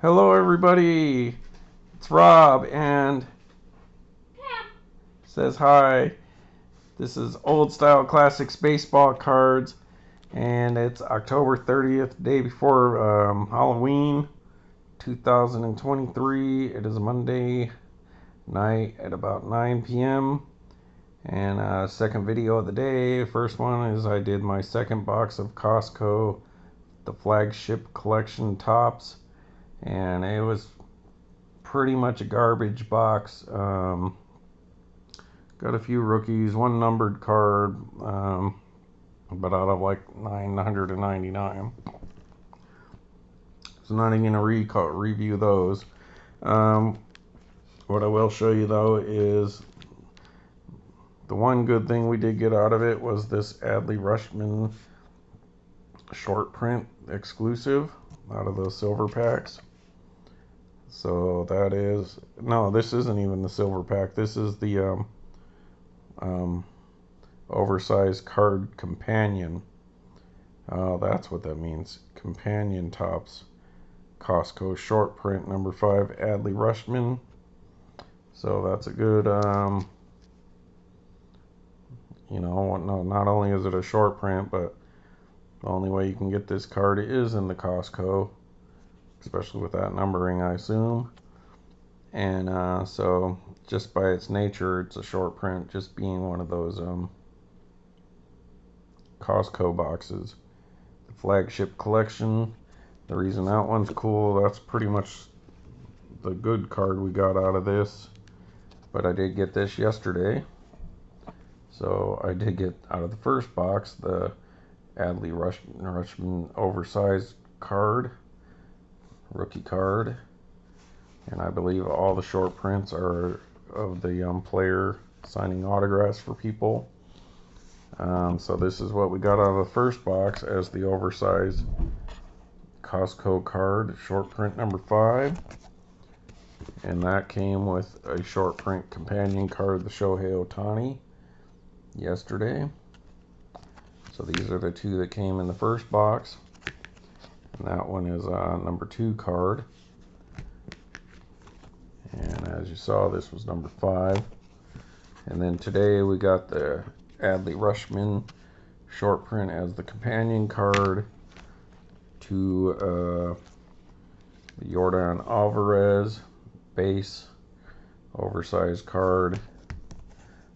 Hello, everybody. It's Rob and says hi. This is Old Style Classics Baseball Cards, and it's October 30th, day before Halloween 2023. It is a Monday night at about 9 p.m. And second video of the day. First one is I did my second box of Costco, the flagship collection tops, and it was pretty much a garbage box. Got a few rookies, one numbered card, but out of like 999. So not even gonna review those. What I will show you though is the one good thing we did get out of it was this Adley Rutschman short print exclusive out of those silver packs. So that is, no, this isn't even the silver pack. This is the oversized card companion. That's what that means. Companion tops. Costco short print number 5 Adley Rutschman. So that's a good, no, not only is it a short print, but the only way you can get this card is in the Costco, especially with that numbering, I assume. And so just by its nature, it's a short print, just being one of those Costco boxes. The flagship collection. The reason that one's cool, that's pretty much the good card we got out of this. But I did get this yesterday. So I did get out of the first box the Adley Rutschman oversized card, rookie card. And I believe all the short prints are of the player signing autographs for people. So this is what we got out of the first box as the oversized Costco card, short print number 5. And that came with a short print companion card, the Shohei Ohtani, yesterday. So these are the two that came in the first box. And that one is number 2 card. And as you saw, this was number 5. And then today we got the Adley Rutschman short print as the companion card to the Yordan Alvarez base oversized card.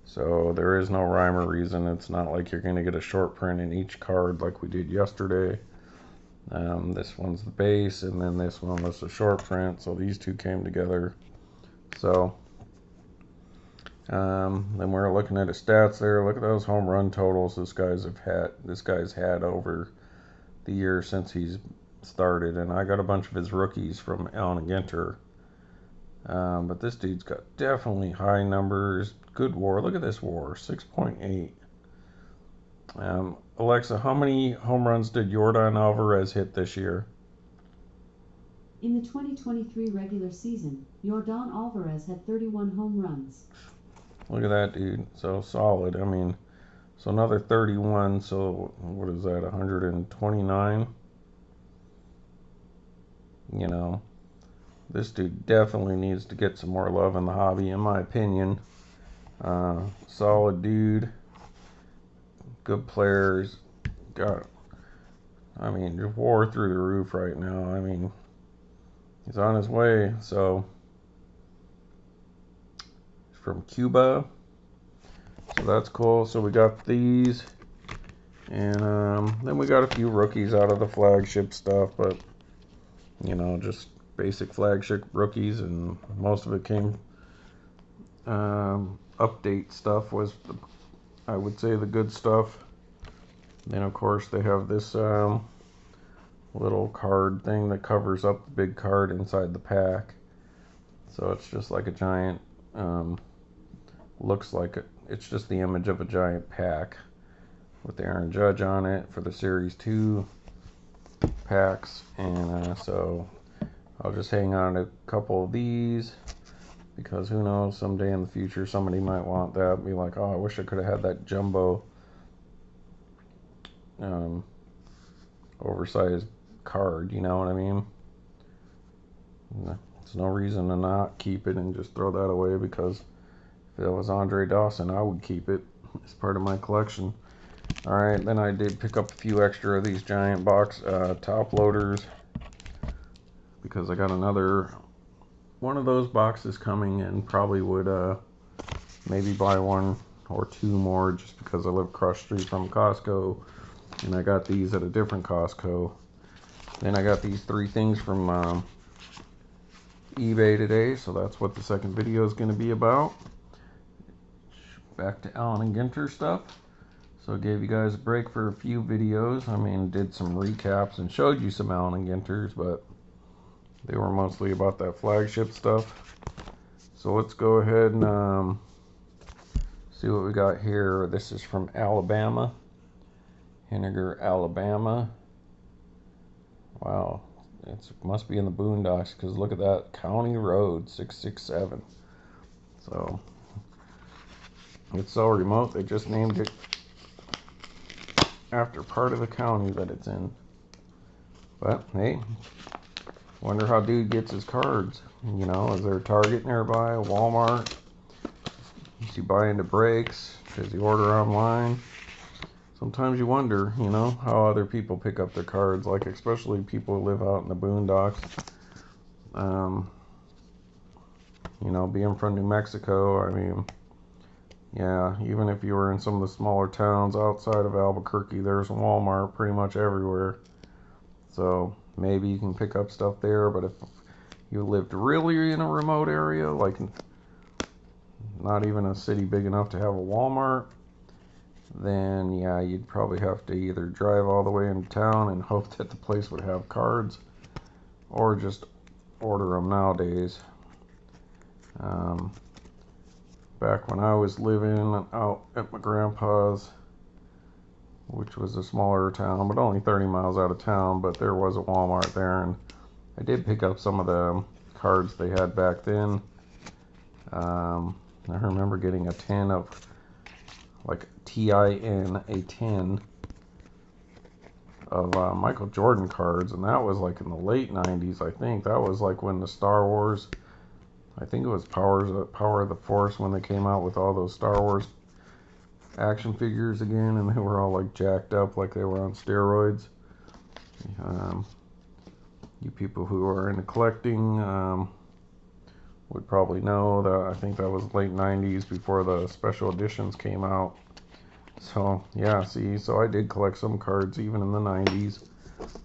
So there is no rhyme or reason. It's not like you're going to get a short print in each card like we did yesterday. This one's the base, and then this one was the short print. So these two came together. So then we're looking at his stats there. Look at those home run totals this guy's had over the year since he's started. And I got a bunch of his rookies from Allen Ginter. But this dude's got definitely high numbers. Good WAR. Look at this WAR, 6.8. Alexa, how many home runs did Yordan Alvarez hit this year? In the 2023 regular season, Yordan Alvarez had 31 home runs. Look at that, dude. So solid. I mean, so another 31. So what is that, 129? You know, this dude definitely needs to get some more love in the hobby, in my opinion. Solid dude. Good players. I mean, just WAR through the roof right now. I mean, he's on his way. So, from Cuba. So that's cool. So we got these. And then we got a few rookies out of the flagship stuff. But, just basic flagship rookies. And most of it came... update stuff was, I would say, the good stuff. Then, of course, they have this little card thing that covers up the big card inside the pack. So it's just like a giant, looks like it's just the image of a giant pack with Aaron Judge on it for the Series 2 packs. And so I'll just hang on to a couple of these, because who knows, someday in the future somebody might want that and be like, oh, I wish I could have had that jumbo oversized card, you know what I mean? There's no reason to not keep it and just throw that away, because if it was Andre Dawson, I would keep it. It's part of my collection. Alright, then I did pick up a few extra of these giant box top loaders, because I got another one of those boxes coming, and probably would maybe buy one or two more, just because I live across the street from Costco, and I got these at a different Costco. Then I got these 3 things from eBay today, so that's what the second video is going to be about. Back to Allen Ginter stuff. So I gave you guys a break for a few videos. I mean, did some recaps and showed you some Allen Ginters, but they were mostly about that flagship stuff. So let's go ahead and see what we got here. This is from Alabama, Henniger, Alabama. Wow, it must be in the boondocks, because look at that, County Road 667. So it's so remote, they just named it after part of the county that it's in. But hey, wonder how dude gets his cards. You know, is there a Target nearby, a Walmart? Is he buy into breaks? Does he order online? Sometimes you wonder, you know, how other people pick up their cards, like especially people who live out in the boondocks. You know, being from New Mexico, I mean, yeah, even if you were in some of the smaller towns outside of Albuquerque, there's a Walmart pretty much everywhere. So maybe you can pick up stuff there, but if you lived really in a remote area, like not even a city big enough to have a Walmart, then yeah, you'd probably have to either drive all the way into town and hope that the place would have cards, or just order them nowadays. Back when I was living out at my grandpa's, which was a smaller town, but only 30 miles out of town, but there was a Walmart there, and I did pick up some of the cards they had back then. I remember getting a tin of, like, TIN, a tin of Michael Jordan cards, and that was like in the late 90s, I think. That was like when the Star Wars, I think it was Power of the Force, when they came out with all those Star Wars action figures again, and they were all like jacked up like they were on steroids. You people who are into collecting would probably know that. I think that was late 90s, before the special editions came out. So yeah, see, so I did collect some cards even in the 90s,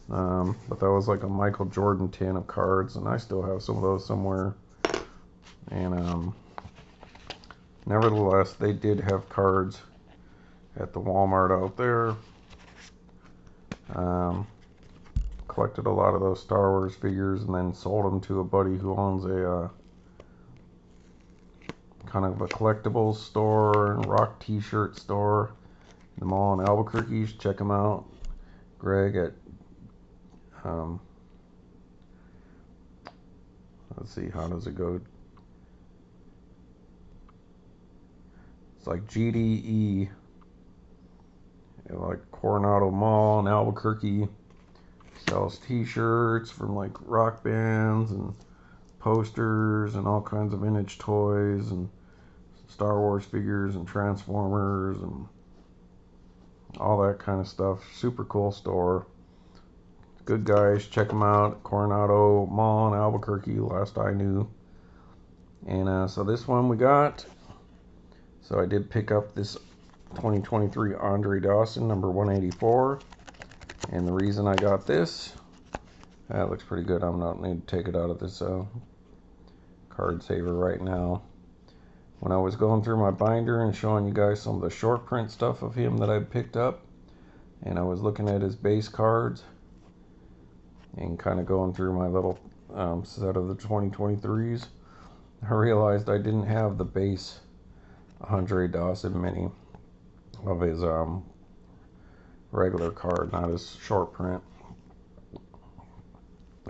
but that was like a Michael Jordan tin of cards, and I still have some of those somewhere. And nevertheless, they did have cards at the Walmart out there. Collected a lot of those Star Wars figures, and then sold them to a buddy who owns a kind of a collectibles store and rock t-shirt store in the mall in Albuquerque. Check him out, Greg at let's see, how does it go? It's like GDE, like Coronado Mall in Albuquerque. Sells t-shirts from like rock bands and posters and all kinds of vintage toys and Star Wars figures and Transformers and all that kind of stuff. Super cool store. Good guys, check them out. Coronado Mall in Albuquerque, last I knew. And so this one we got. So I did pick up this 2023 Andre Dawson number 184. And the reason I got this, that looks pretty good. I'm not need to take it out of this card saver right now. When I was going through my binder and showing you guys some of the short print stuff of him that I picked up, and I was looking at his base cards and kind of going through my little set of the 2023s, I realized I didn't have the base Andre Dawson mini of his regular card, not his short print.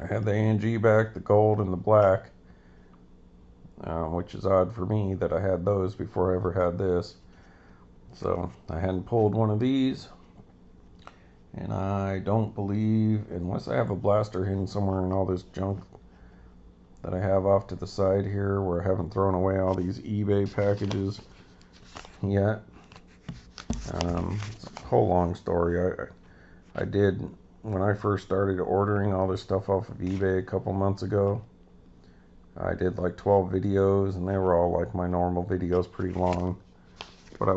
I had the ANG back, the gold and the black, which is odd for me that I had those before I ever had this. So I hadn't pulled one of these, and I don't believe, unless I have a blaster hidden somewhere in all this junk, that I have off to the side here where I haven't thrown away all these eBay packages yet. It's a whole long story. I did, when I first started ordering all this stuff off of eBay a couple months ago, I did like 12 videos, and they were all like my normal videos, pretty long. But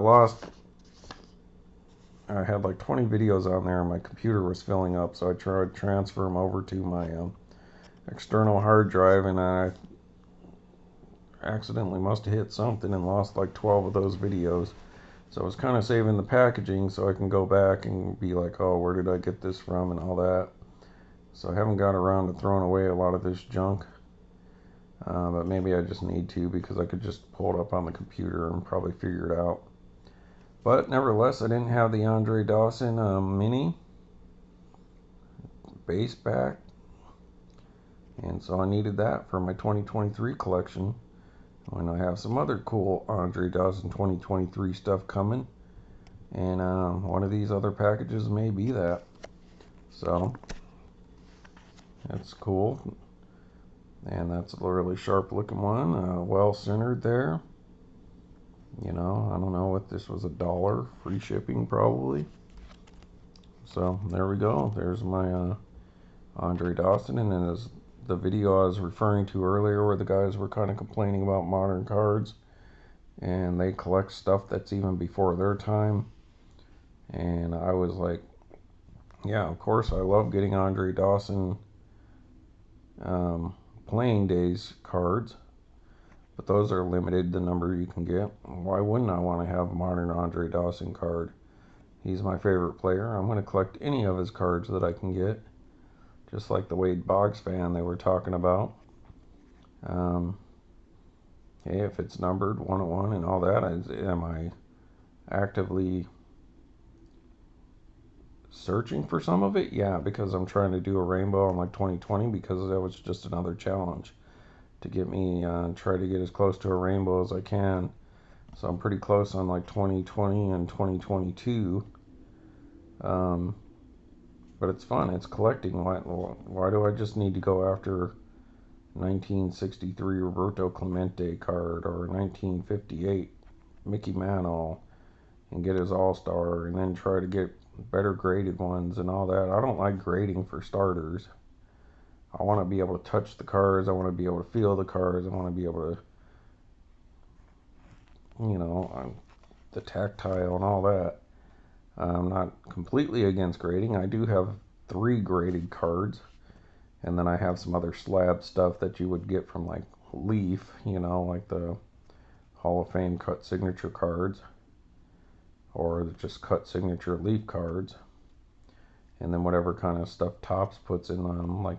I had like 20 videos on there, and my computer was filling up, so I tried to transfer them over to my external hard drive, and I accidentally must have hit something and lost like 12 of those videos. So I was kind of saving the packaging so I can go back and be like, oh, where did I get this from and all that. So I haven't got around to throwing away a lot of this junk. But maybe I just need to, because I could just pull it up on the computer and probably figure it out. But nevertheless, I didn't have the Andre Dawson Mini base back, and so I needed that for my 2023 collection. And I have some other cool Andre Dawson 2023 stuff coming, and one of these other packages may be that. So that's cool. And that's a really sharp looking one, well centered there. You know, I don't know what this was, $1, free shipping probably. So there we go. There's my Andre Dawson. And then as the video I was referring to earlier, where the guys were kind of complaining about modern cards, and they collect stuff that's even before their time. And I was like, yeah, of course I love getting Andre Dawson playing days cards, but those are limited, the number you can get. Why wouldn't I want to have a modern Andre Dawson card? He's my favorite player. I'm going to collect any of his cards that I can get, just like the Wade Boggs fan they were talking about. Hey, if it's numbered 101 and all that, am I actively searching for some of it? Yeah, because I'm trying to do a rainbow on like 2020, because that was just another challenge to get me try to get as close to a rainbow as I can. So I'm pretty close on like 2020 and 2022. But it's fun. It's collecting. Why do I just need to go after 1963 Roberto Clemente card or 1958 Mickey Mantle and get his All-Star, and then try to get better graded ones and all that? I don't like grading for starters. I want to be able to touch the cards. I want to be able to feel the cards. I want to be able to, you know, the tactile and all that. I'm not completely against grading. I do have 3 graded cards, and then I have some other slab stuff that you would get from like Leaf, you know, like the Hall of Fame cut signature cards, or just cut signature Leaf cards, and then whatever kind of stuff Topps puts in them, like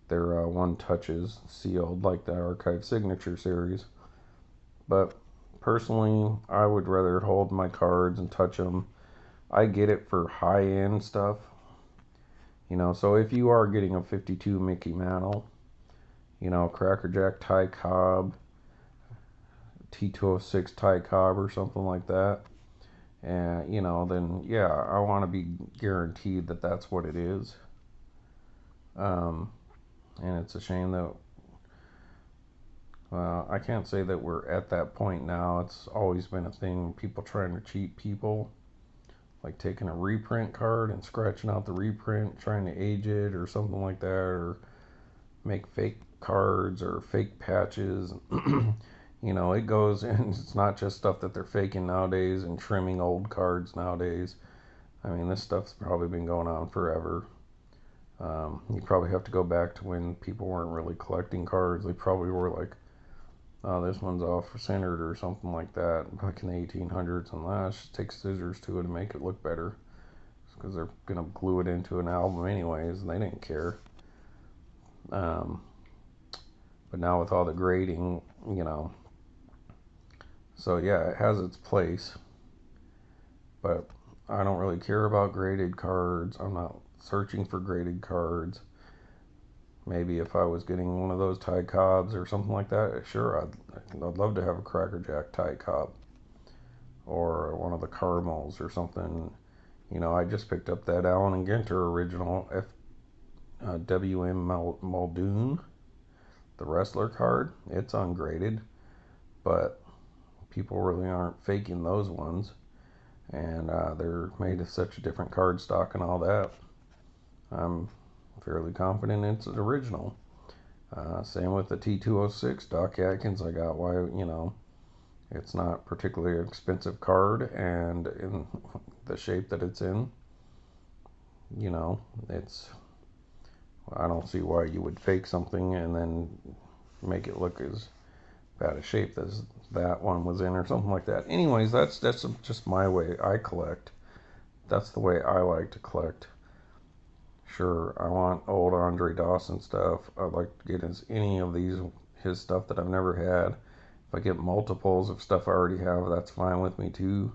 their one touches sealed, like the Archive Signature series. But personally, I would rather hold my cards and touch them. I get it for high-end stuff, you know. So if you are getting a 52 Mickey Mantle, you know, Crackerjack Ty Cobb, T206 Ty Cobb or something like that, and you know, then yeah, I want to be guaranteed that that's what it is. And it's a shame that, I can't say that we're at that point now. It's always been a thing, people trying to cheat people, like taking a reprint card and scratching out the reprint, trying to age it or something like that, or make fake cards or fake patches. You know, it goes, and it's not just stuff that they're faking nowadays and trimming old cards nowadays. I mean, this stuff's probably been going on forever. You probably have to go back to when people weren't really collecting cards. They probably were like, oh, this one's off centered or something like that, back in the 1800s, and just take scissors to it and make it look better, because they're going to glue it into an album anyways, and they didn't care. But now with all the grading, you know, so yeah, it has its place, but I don't really care about graded cards. I'm not searching for graded cards. Maybe if I was getting one of those Ty Cobbs or something like that, sure, I'd love to have a Crackerjack Ty Cobb or one of the caramels or something. You know, I just picked up that Allen Ginter original W.M. Muldoon, the wrestler card. It's ungraded, but people really aren't faking those ones. And they're made of such a different card stock and all that. I'm fairly confident it's an original. Same with the T206 Doc Atkins. I got why, it's not particularly expensive card, and in the shape that it's in, it's, I don't see why you would fake something and then make it look as bad a shape as that one was in or something like that. Anyways, that's just my way I collect. That's the way I like to collect. Sure, I want old Andre Dawson stuff. I'd like to get any of his stuff that I've never had. If I get multiples of stuff I already have, that's fine with me too.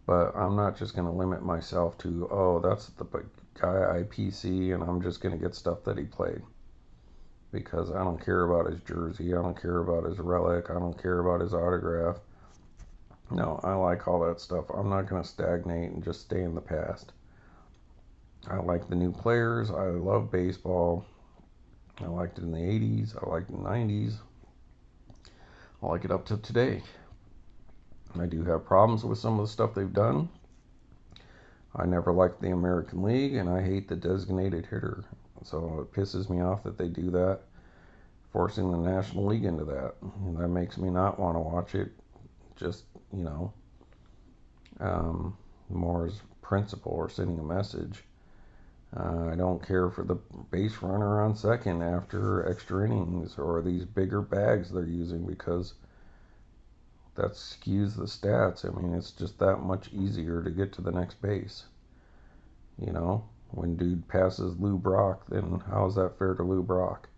But I'm not just going to limit myself to, oh, that's the guy I PC and I'm just going to get stuff that he played. Because I don't care about his jersey, I don't care about his relic, I don't care about his autograph. No, I like all that stuff. I'm not going to stagnate and just stay in the past. I like the new players. I love baseball. I liked it in the 80s. I liked it in the 90s. I like it up to today. I do have problems with some of the stuff they've done. I never liked the American League, and I hate the designated hitter. So it pisses me off that they do that, forcing the National League into that. And that makes me not want to watch it. Just, more as principle or sending a message. I don't care for the base runner on second after extra innings or these bigger bags they're using, because that skews the stats. I mean, it's just that much easier to get to the next base. When dude passes Lou Brock, then how is that fair to Lou Brock?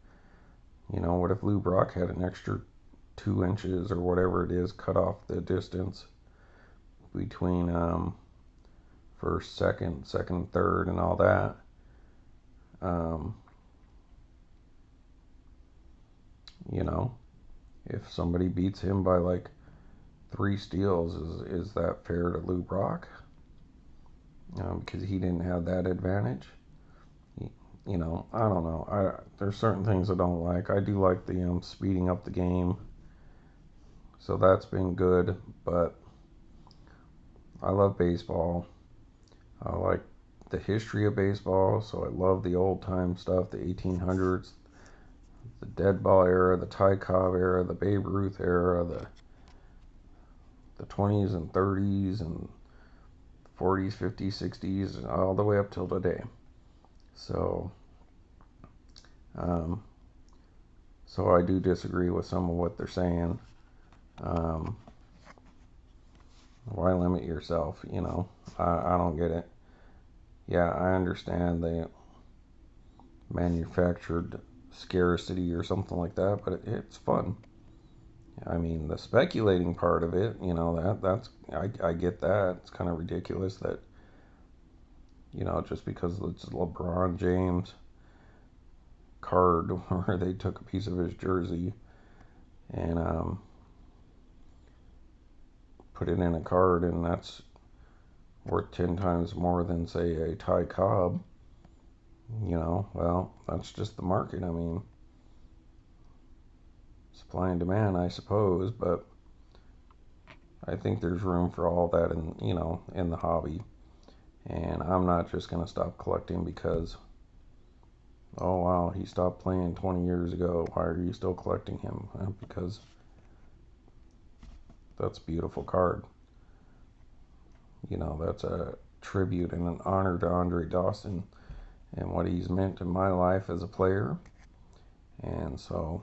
What if Lou Brock had an extra 2 inches or whatever it is cut off the distance between first, second, third, and all that? If somebody beats him by like 3 steals, is that fair to Lou Brock? Because he didn't have that advantage. I don't know. There's certain things I don't like. I do like the speeding up the game, so that's been good. But I love baseball. I like the history of baseball, so I love the old time stuff, the 1800s, the dead ball era, the Ty Cobb era, the Babe Ruth era, the 20s and 30s and 40s, 50s, 60s, and all the way up till today. So I do disagree with some of what they're saying. Why limit yourself? I don't get it. Yeah, I understand the manufactured scarcity or something like that, but it's fun. I mean, the speculating part of it, I get that. It's kind of ridiculous that, just because it's LeBron James card where they took a piece of his jersey and put it in a card, and that's worth 10 times more than, say, a Ty Cobb. Well, that's just the market. I mean, supply and demand, I suppose, but I think there's room for all that in the hobby. And I'm not just going to stop collecting because, oh wow, he stopped playing 20 years ago. Why are you still collecting him? Because that's a beautiful card. That's a tribute and an honor to Andre Dawson and what he's meant in my life as a player. And so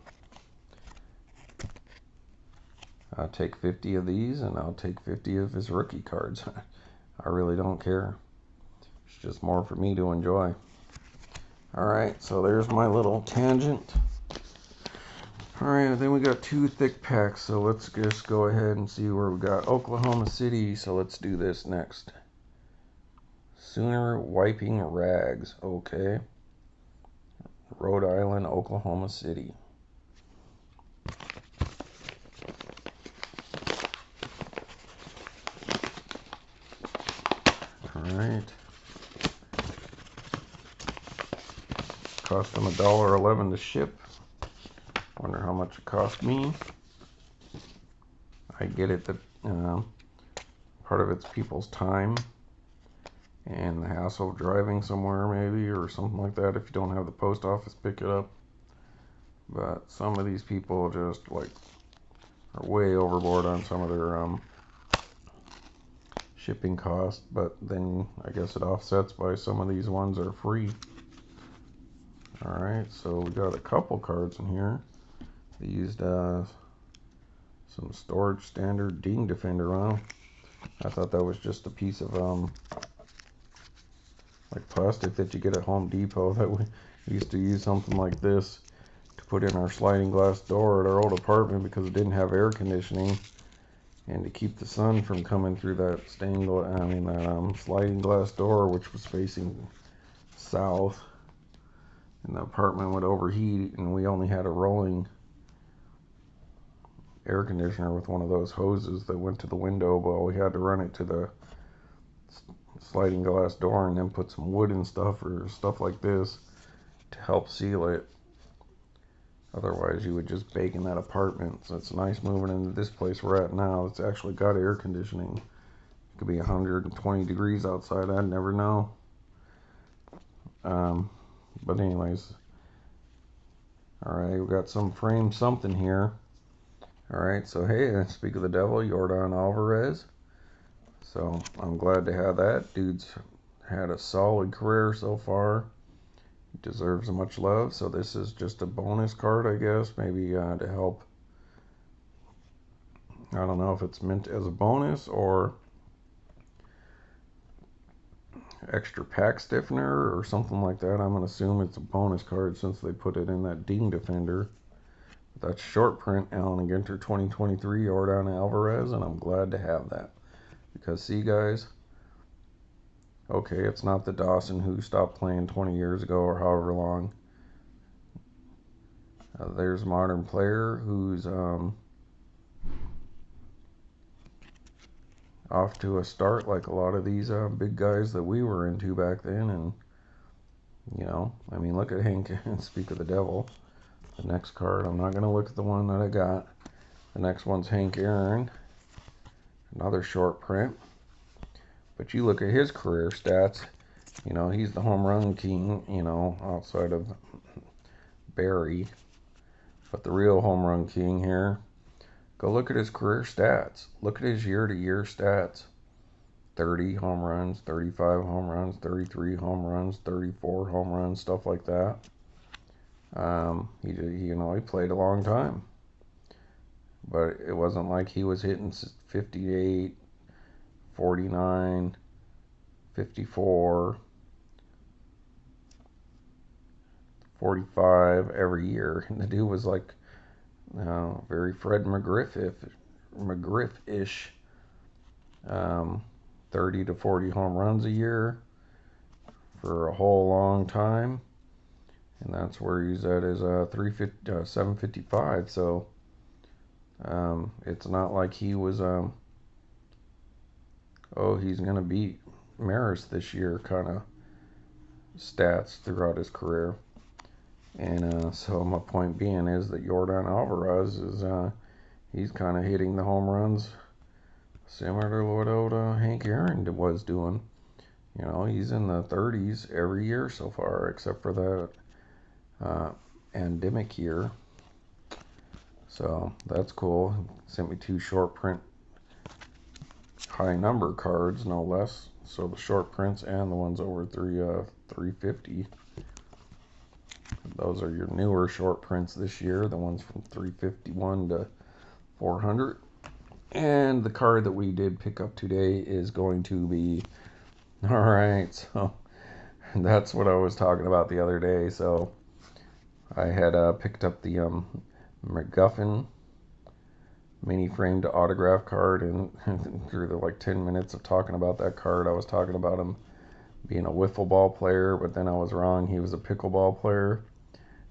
I'll take 50 of these and I'll take 50 of his rookie cards. I really don't care. It's just more for me to enjoy. Alright, so there's my little tangent. Alright, then we got 2 thick packs, so let's just go ahead and see where we got Oklahoma City. So let's do this next. Sooner Wiping Rags, okay. Rhode Island, Oklahoma City. Alright. Cost them $1.11 to ship. Wonder how much it cost me. I get it that part of it's people's time and the hassle of driving somewhere maybe, or something like that if you don't have the post office pick it up. But some of these people just like are way overboard on some of their shipping costs, but then I guess it offsets by some of these ones are free. Alright, so we got a couple cards in here. They used some storage standard Ding Defender on them. I thought that was just a piece of like plastic that you get at Home Depot. That we used to use something like this to put in our sliding glass door at our old apartment because it didn't have air conditioning, and to keep the sun from coming through that sliding glass door, which was facing south, and the apartment would overheat, and we only had a rolling air conditioner with one of those hoses that went to the window, but we had to run it to the sliding glass door and then put some wood and stuff or stuff like this to help seal it. Otherwise you would just bake in that apartment. So it's nice moving into this place we're at now. It's actually got air conditioning. It could be 120 degrees outside, I'd never know. But anyways, alright, we got some frame something here. Alright, so hey, speak of the devil, Yordan Alvarez. So I'm glad to have that. Dude's had a solid career so far. He deserves much love. So this is just a bonus card, I guess, maybe to help. I don't know if it's meant as a bonus or extra pack stiffener or something like that. I'm going to assume it's a bonus card since they put it in that Ding Defender. That's short print, Allen Ginter 2023, Yordan Alvarez, and I'm glad to have that. Because see guys, okay, it's not the Dawson who stopped playing 20 years ago or however long. There's a modern player who's off to a start like a lot of these big guys that we were into back then. And you know, I mean, look at Hank and speak of the devil. The next card, I'm not going to look at the one that I got. The next one's Hank Aaron, another short print. But you look at his career stats, you know, he's the home run king, you know, outside of Barry. But the real home run king here, go look at his career stats. Look at his year-to-year stats. 30 home runs, 35 home runs, 33 home runs, 34 home runs, stuff like that. He played a long time. But it wasn't like he was hitting 58, 49, 54, 45 every year. And the dude was like very Fred McGriff-ish. 30 to 40 home runs a year for a whole long time. And that's where he's at his 755. So it's not like he was he's gonna beat Maris this year kind of stats throughout his career. And so my point being is that Yordan Alvarez is he's kind of hitting the home runs similar to what Hank Aaron was doing. You know, he's in the 30s every year so far, except for that endemic year. So that's cool. Sent me 2 short print high number cards, no less. So the short prints and the ones over 350. Those are your newer short prints this year, the ones from 351 to 400. And the card that we did pick up today is going to be, alright, so that's what I was talking about the other day. So I had picked up the McGuffin mini framed autograph card, and through the like 10 minutes of talking about that card, I was talking about him being a wiffle ball player, but then I was wrong. He was a pickleball player.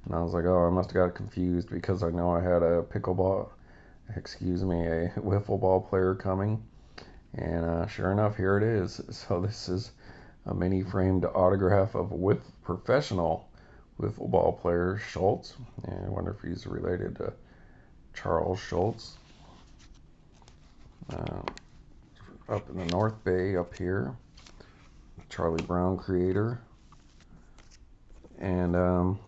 And I was like, oh, I must have got confused because I know I had a wiffle ball player coming. And sure enough, here it is. So this is a mini framed autograph of professional wiffleball player Schultz. And I wonder if he's related to Charles Schultz. Up in the North Bay up here. Charlie Brown creator. And alright,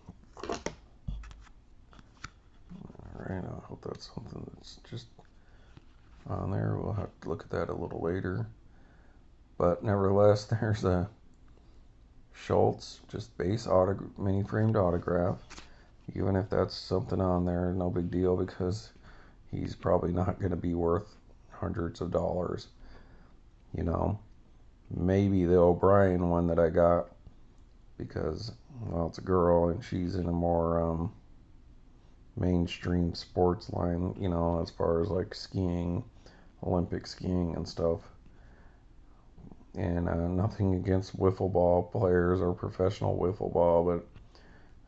I hope that's something that's just on there. We'll have to look at that a little later. But nevertheless, there's a Schultz, just base mini framed autograph. Even if that's something on there, no big deal, because he's probably not going to be worth hundreds of dollars. You know, maybe the O'Brien one that I got, because, well, it's a girl and she's in a more mainstream sports line, you know, as far as like skiing, Olympic skiing and stuff. And nothing against wiffle ball players or professional wiffle ball, but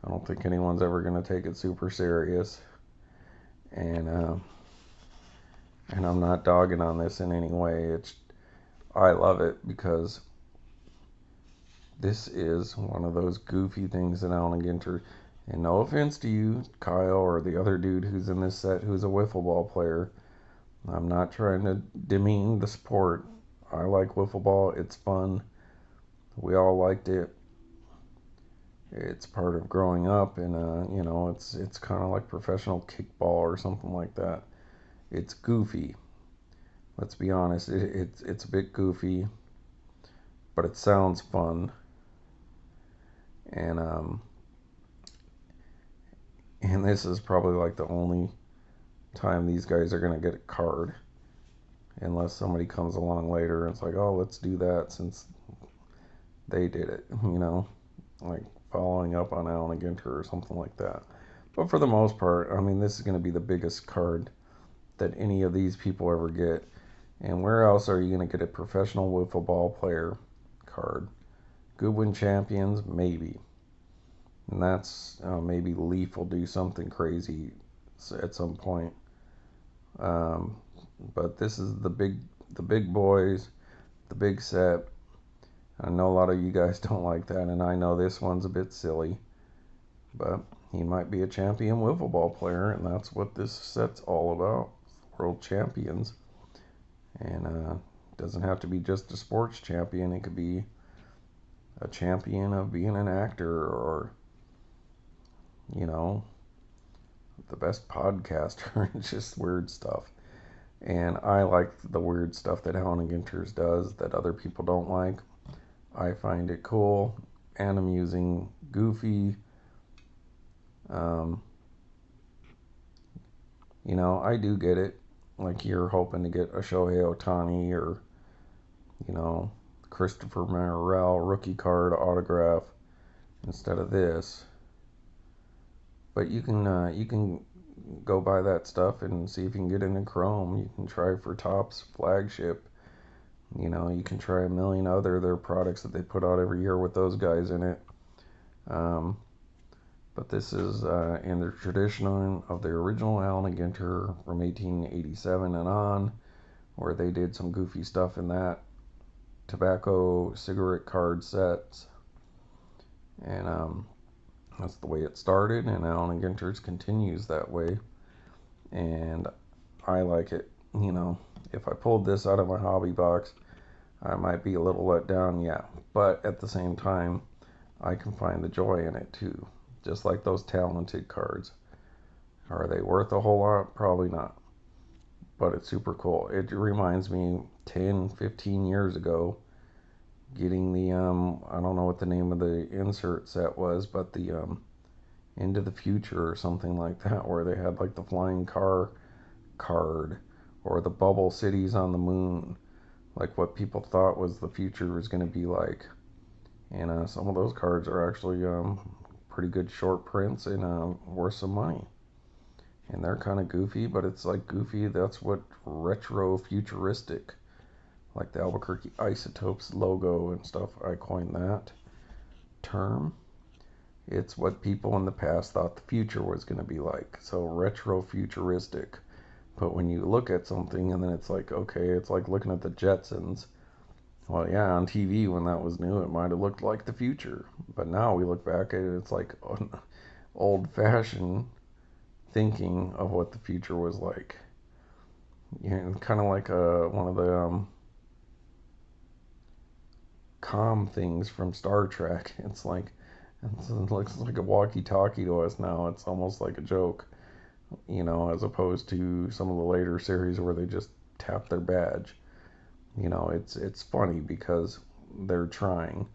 I don't think anyone's ever going to take it super serious. And I'm not dogging on this in any way. I love it because this is one of those goofy things that Allen Ginter, and no offense to you, Kyle, or the other dude who's in this set who's a wiffle ball player. I'm not trying to demean the sport. I like wiffle ball. It's fun. We all liked it. It's part of growing up, and you know, it's kind of like professional kickball or something like that. It's goofy. Let's be honest. It's a bit goofy, but it sounds fun. And this is probably like the only time these guys are gonna get a card, unless somebody comes along later and it's like, oh, let's do that since they did it, you know, like following up on Allen Ginter or something like that. But for the most part, I mean, this is going to be the biggest card that any of these people ever get. And where else are you going to get a professional wiffle ball player card? Goodwin Champions, maybe. And that's maybe Leaf will do something crazy at some point. But this is the big boys, the big set. I know a lot of you guys don't like that, and I know this one's a bit silly, but he might be a champion wiffle ball player, and that's what this set's all about. World champions. And doesn't have to be just a sports champion. It could be a champion of being an actor, or, you know, the best podcaster. It's just weird stuff. And I like the weird stuff that Allen Ginter does that other people don't like. I find it cool and amusing, goofy. You know, I do get it. Like, you're hoping to get a Shohei Ohtani or, you know, Christopher Morel rookie card autograph instead of this. But you can go buy that stuff and see if you can get it in Chrome. You can try for Topps flagship. You know, you can try a million other their products that they put out every year with those guys in it. But this is in the tradition of the original Allen Ginter from 1887 and on, where they did some goofy stuff in that. Tobacco cigarette card sets. And that's the way it started, and Allen Ginter's continues that way. And I like it. You know, if I pulled this out of my hobby box, I might be a little let down, yeah. But at the same time, I can find the joy in it too. Just like those talented cards. Are they worth a whole lot? Probably not. But it's super cool. It reminds me 10, 15 years ago getting the, I don't know what the name of the insert set was, but the Into the Future or something like that, where they had like the flying car card or the bubble cities on the moon, like what people thought was the future was going to be like. And some of those cards are actually pretty good short prints and worth some money. And they're kind of goofy, but it's like goofy, that's what retro futuristic, like the Albuquerque Isotopes logo and stuff, I coined that term. It's what people in the past thought the future was going to be like. So retro futuristic. But when you look at something and then it's like, okay, it's like looking at the Jetsons. Well, yeah, on TV when that was new, it might have looked like the future. But now we look back at it, it's like old-fashioned thinking of what the future was like. Kind of like one of the comm things from Star Trek. It looks like a walkie-talkie to us now. It's almost like a joke, as opposed to some of the later series where they just tap their badge. It's funny because they're trying.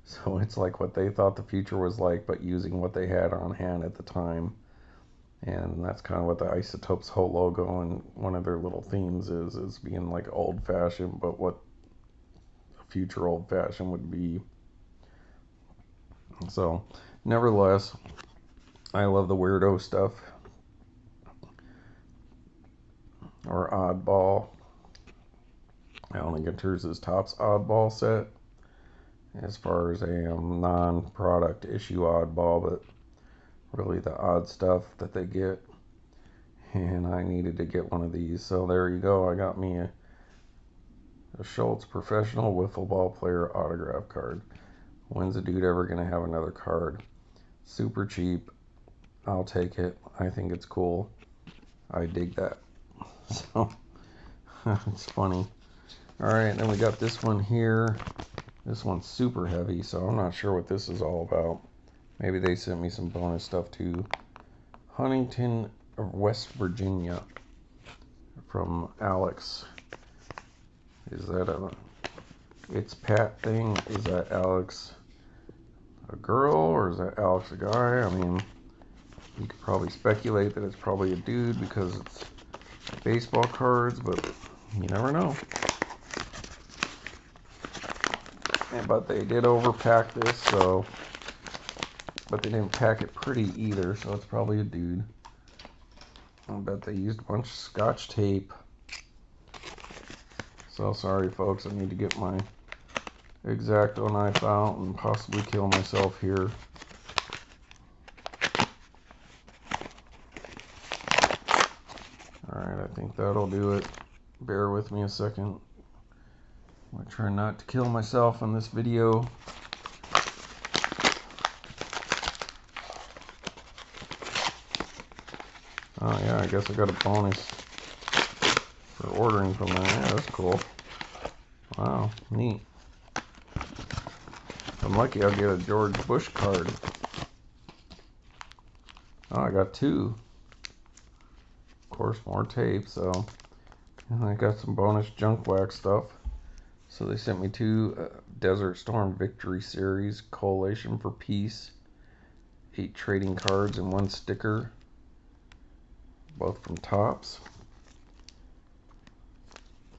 So it's like what they thought the future was like, but using what they had on hand at the time. And that's kind of what the Isotopes whole logo and one of their little themes is being like old fashioned, but what a future old fashioned would be. So, nevertheless, I love the weirdo stuff or oddball. Allen Ginter's his Topps oddball set as far as a non-product issue oddball, but really the odd stuff that they get. And I needed to get one of these, so there you go. I got me a Schultz professional wiffle ball player autograph card. When's a dude ever gonna have another card? Super cheap. I'll take it. I think it's cool. I dig that. So it's funny. Alright, then we got this one here. This one's super heavy, so I'm not sure what this is all about. Maybe they sent me some bonus stuff too. Huntington, West Virginia, from Alex. Is that it's Pat thing? Is that Alex a girl or is that Alex a guy? I mean, you could probably speculate that it's probably a dude because it's baseball cards, but you never know. But they did overpack this, so, but they didn't pack it pretty either, so it's probably a dude. I bet they used a bunch of Scotch tape. So sorry, folks. I need to get my X-Acto knife out and possibly kill myself here. Alright, I think that'll do it. Bear with me a second. I'm going to try not to kill myself in this video. Oh yeah, I guess I got a bonus for ordering from there. Yeah, that's cool. Wow, neat. If I'm lucky, I'll get a George Bush card. Oh, I got two. Of course, more tape, so. And I got some bonus junk wax stuff. So they sent me two Desert Storm Victory Series, Coalition for Peace, 8 trading cards and 1 sticker, both from Topps.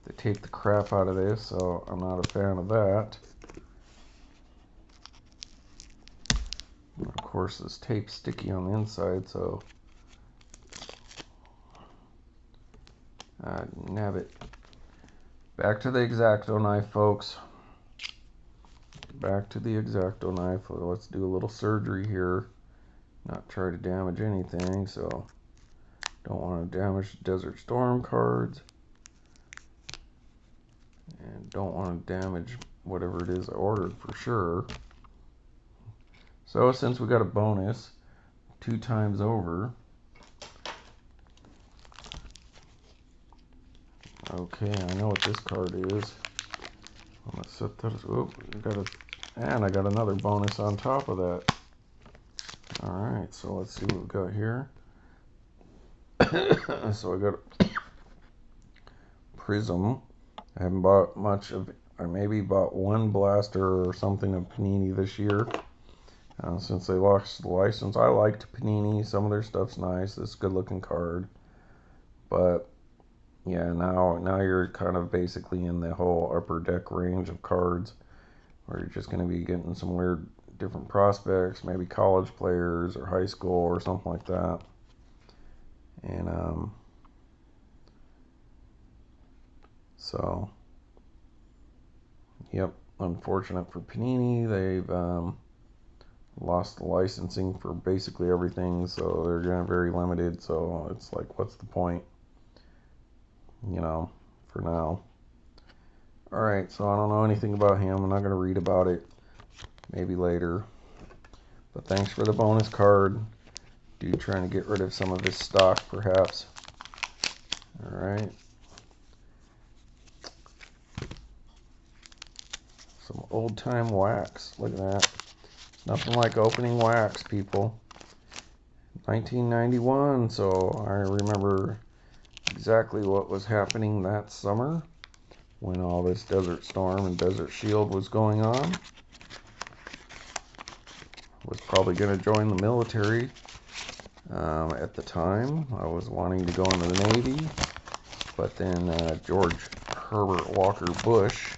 They taped the crap out of this, so I'm not a fan of that. And of course, this tape's sticky on the inside, so nab it. Back to the X-Acto knife, folks. Back to the X-Acto knife. Let's do a little surgery here. Not try to damage anything, so don't want to damage Desert Storm cards. And don't want to damage whatever it is I ordered for sure. So since we got a bonus 2 times over. Okay, I know what this card is. I'm gonna set that. Oh, and I got another bonus on top of that. All right, so let's see what we got here. So I got Prism. I haven't bought much of. I maybe bought 1 blaster or something of Panini this year. Since they lost the license, I liked Panini. Some of their stuff's nice. This is a good-looking card, but yeah, now you're kind of basically in the whole upper deck range of cards where you're just going to be getting some weird different prospects, maybe college players or high school or something like that. And so yep, unfortunate for Panini, they've lost the licensing for basically everything, so they're going to very limited, so it's like, what's the point, for now. Alright, so I don't know anything about him. I'm not going to read about it. Maybe later. But thanks for the bonus card. Dude trying to get rid of some of his stock, perhaps. Alright. Some old-time wax. Look at that. Nothing like opening wax, people. 1991, so I remember exactly what was happening that summer when all this Desert Storm and Desert Shield was going on. Was probably going to join the military at the time. I was wanting to go into the Navy, but then George Herbert Walker Bush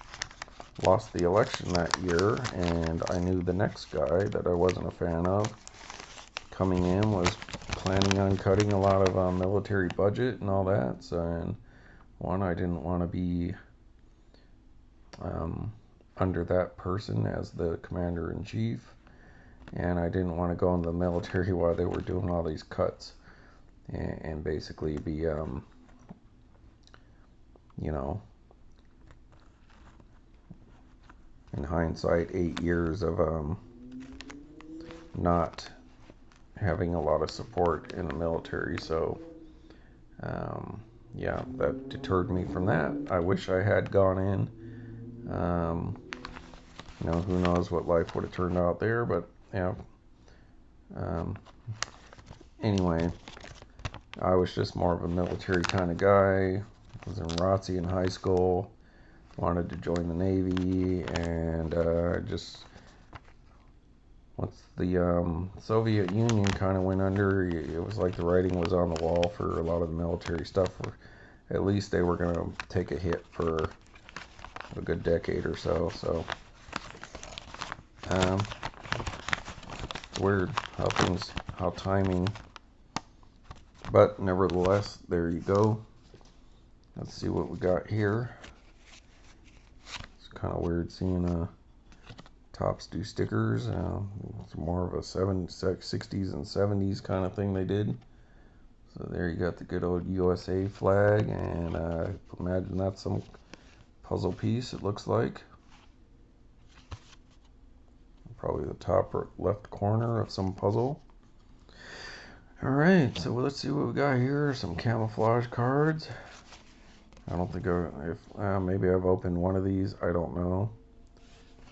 lost the election that year, and I knew the next guy that I wasn't a fan of coming in was planning on cutting a lot of military budget and all that. So, and one, I didn't want to be under that person as the commander-in-chief, and I didn't want to go into the military while they were doing all these cuts and basically be, you know, in hindsight, 8 years of not having a lot of support in the military. So yeah, that deterred me from that. I wish I had gone in. You know, who knows what life would have turned out there, but yeah. Anyway, I was just more of a military kind of guy. I was in ROTC in high school, wanted to join the Navy, and just once the Soviet Union kind of went under, it was like the writing was on the wall for a lot of the military stuff. At least they were going to take a hit for a good decade or so. So it's weird how timing, but nevertheless, there you go. Let's see what we got here. It's kind of weird seeing Tops do stickers. It's more of a 60s and 70s kind of thing they did. So there you got the good old USA flag, and imagine that's some puzzle piece, it looks like. Probably the top left corner of some puzzle. Alright, so let's see what we got here. Some camouflage cards. I don't think maybe I've opened one of these, I don't know.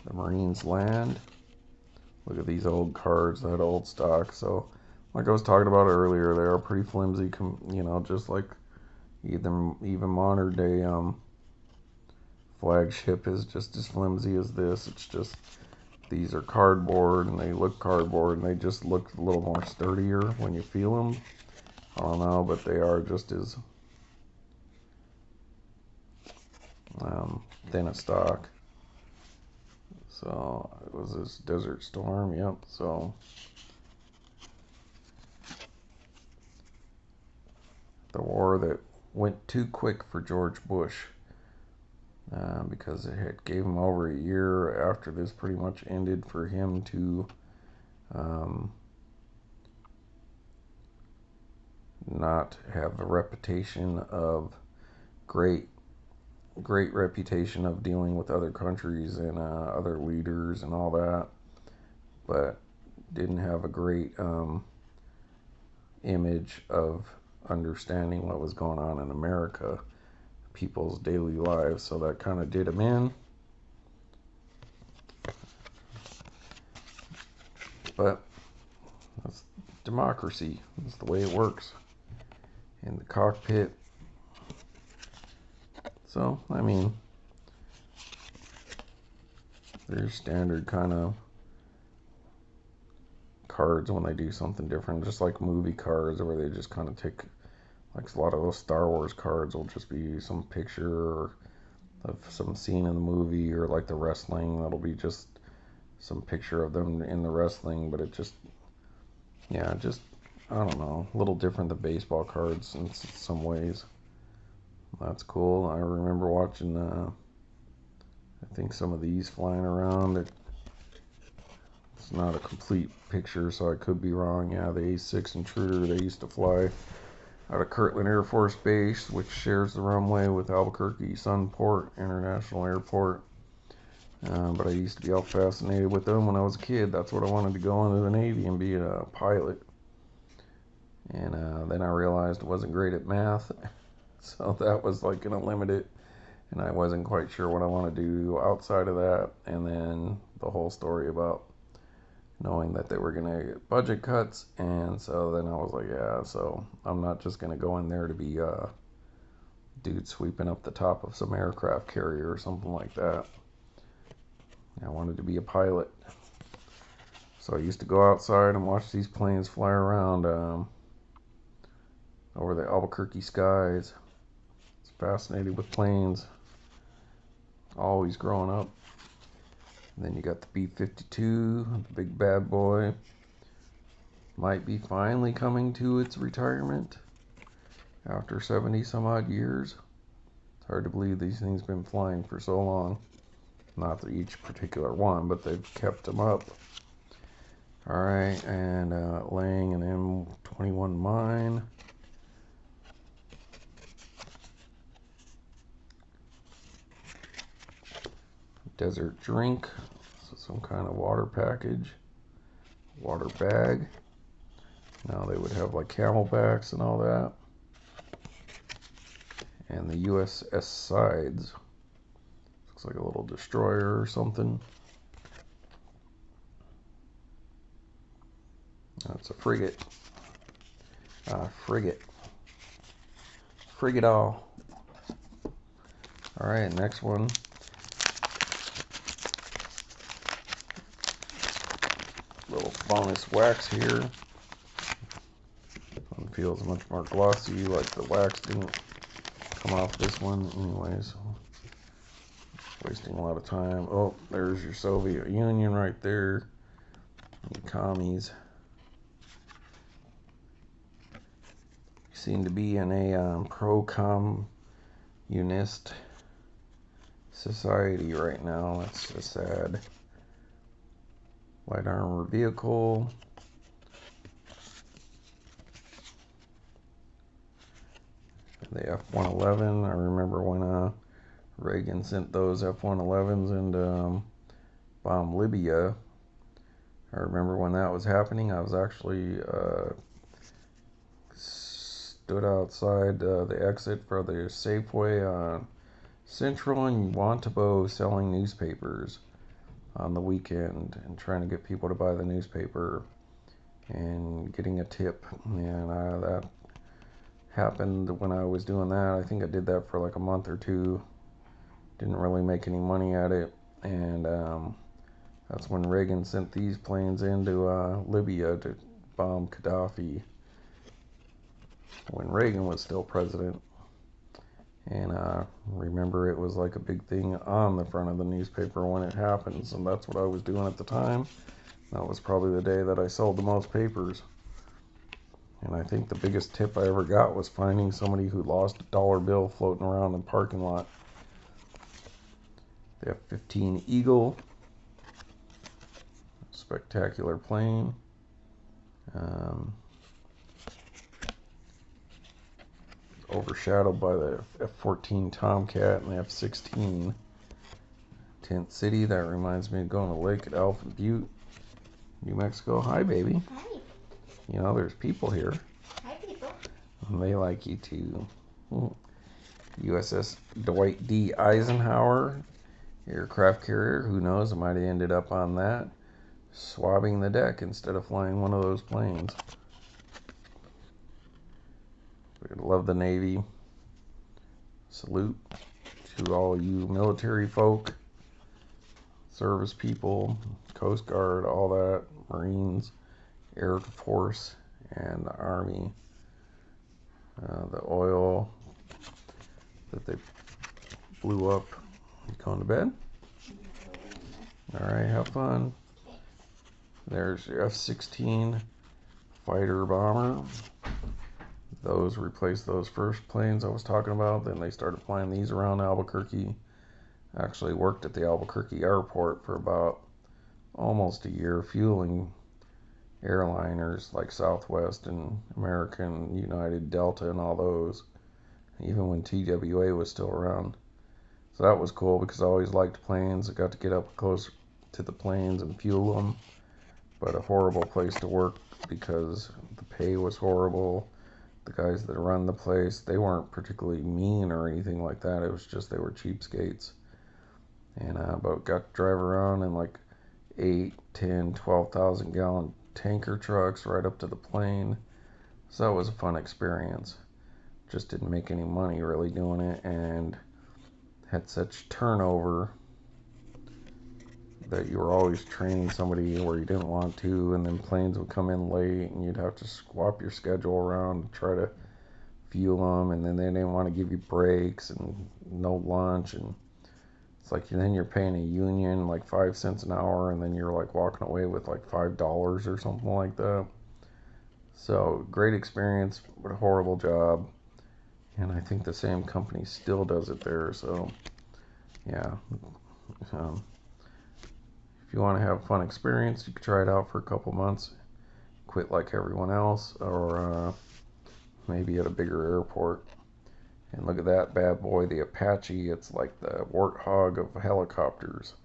The Marines Land. Look at these old cards, that old stock. So, like I was talking about earlier, they are pretty flimsy, you know, just like even modern day flagship is just as flimsy as this. It's just, these are cardboard, and they look cardboard, and they just look a little more sturdier when you feel them. I don't know, but they are just as thin a stock. So, it was this Desert Storm, yep, so. The war that went too quick for George Bush, because it had gave him over a year after this pretty much ended for him to not have a reputation of great reputation of dealing with other countries and other leaders and all that, but didn't have a great image of understanding what was going on in America, people's daily lives, so that kind of did him in. But that's democracy. That's the way it works in the cockpit. So, I mean, there's standard kind of cards when they do something different, just like movie cards where they just kind of take, like a lot of those Star Wars cards will just be some picture of some scene in the movie, or like the wrestling, that'll be just some picture of them in the wrestling, but it just, yeah, just, I don't know, a little different than baseball cards in some ways. That's cool. I remember watching, I think some of these flying around. It's not a complete picture, so I could be wrong. Yeah, the A6 Intruder, they used to fly out of Kirtland Air Force Base, which shares the runway with Albuquerque Sunport International Airport. But I used to be all fascinated with them when I was a kid. That's what I wanted to go into the Navy and be a pilot. And then I realized I wasn't great at math, so that was like going to limit it. And I wasn't quite sure what I wanted to do outside of that. And then the whole story about knowing that they were going to get budget cuts. And so then I was like, yeah, so I'm not just going to go in there to be a dude sweeping up the top of some aircraft carrier or something like that. I wanted to be a pilot. So I used to go outside and watch these planes fly around over the Albuquerque skies. It's fascinated with planes. Always growing up. And then you got the B-52, the big bad boy. Might be finally coming to its retirement after 70 some odd years. It's hard to believe these things have been flying for so long. Not that each particular one, but they've kept them up. Alright, and laying an M21 mine. Desert drink, so some kind of water package, water bag. Now they would have like camelbacks and all that. And the USS sides. Looks like a little destroyer or something. That's a frigate. Frigate. Frigate all. Alright, next one. Little bonus wax here. One feels much more glossy, like the wax didn't come off this one anyways. Wasting a lot of time. Oh, there's your Soviet Union right there. You commies. You seem to be in a pro-communist society right now. That's just sad. Light armor vehicle. The F-111. I remember when Reagan sent those F-111s and bombed Libya. I remember when that was happening. I was actually stood outside the exit for the Safeway on Central and Wantabo selling newspapers on the weekend and trying to get people to buy the newspaper and getting a tip. And that happened when I was doing that. I think I did that for like a month or two. Didn't really make any money at it. And that's when Reagan sent these planes into Libya to bomb Gaddafi when Reagan was still president. And remember, it was like a big thing on the front of the newspaper when it happens, and that's what I was doing at the time. That was probably the day that I sold the most papers. And I think the biggest tip I ever got was finding somebody who lost a dollar bill floating around in the parking lot. The F-15 Eagle. Spectacular plane. Overshadowed by the F-14 Tomcat and the F-16. Tent City, that reminds me of going to Lake at Alpha Butte, New Mexico. Hi, baby. Hi. You know, there's people here. Hi, people. And they like you too. USS Dwight D. Eisenhower, aircraft carrier. Who knows? I might have ended up on that, swabbing the deck instead of flying one of those planes. We love the Navy. Salute to all you military folk, service people, Coast Guard, all that, Marines, Air Force, and the Army. The oil that they blew up. You going to bed? Alright, have fun. There's your F-16 fighter bomber. Those replaced those first planes I was talking about. Then they started flying these around Albuquerque. Actually worked at the Albuquerque airport for about almost a year, fueling airliners like Southwest and American, United, Delta, and all those, even when TWA was still around. So that was cool because I always liked planes. I got to get up close to the planes and fuel them, but a horrible place to work because the pay was horrible. The guys that run the place, they weren't particularly mean or anything like that. It was just they were cheapskates. And but got to drive around in like 8, 10, 12,000 gallon tanker trucks right up to the plane. So that was a fun experience. Just didn't make any money really doing it, and had such turnover that you were always training somebody where you didn't want to, and then planes would come in late and you'd have to swap your schedule around to try to fuel them, and then they didn't want to give you breaks and no lunch, and it's like then you're paying a union like 5 cents an hour, and then you're like walking away with like $5 or something like that. So great experience, but a horrible job. And I think the same company still does it there. So yeah, if you want to have a fun experience, you could try it out for a couple months, quit like everyone else, or maybe at a bigger airport. And look at that bad boy, the Apache. It's like the Warthog of helicopters.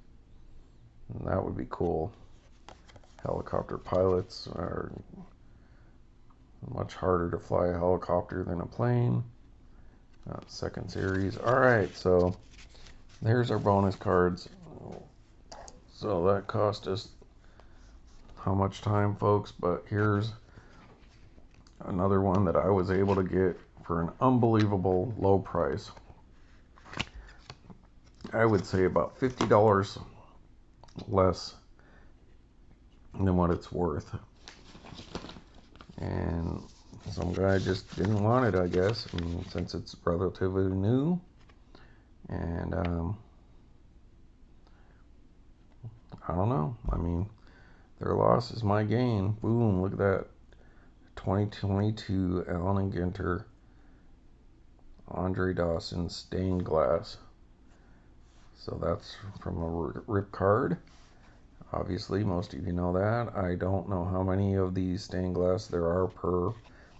And that would be cool. Helicopter pilots are much harder to fly a helicopter than a plane. Second series. Alright, so there's our bonus cards. So that cost us how much time, folks? But here's another one that I was able to get for an unbelievable low price. I would say about $50 less than what it's worth. And some guy just didn't want it, I guess, and since it's relatively new. And I don't know. I mean, their loss is my gain. Boom, look at that. 2022 Allen Ginter Dawson Stained glass. So that's from a rip card. Obviously, most of you know that. I don't know how many of these stained glass there are per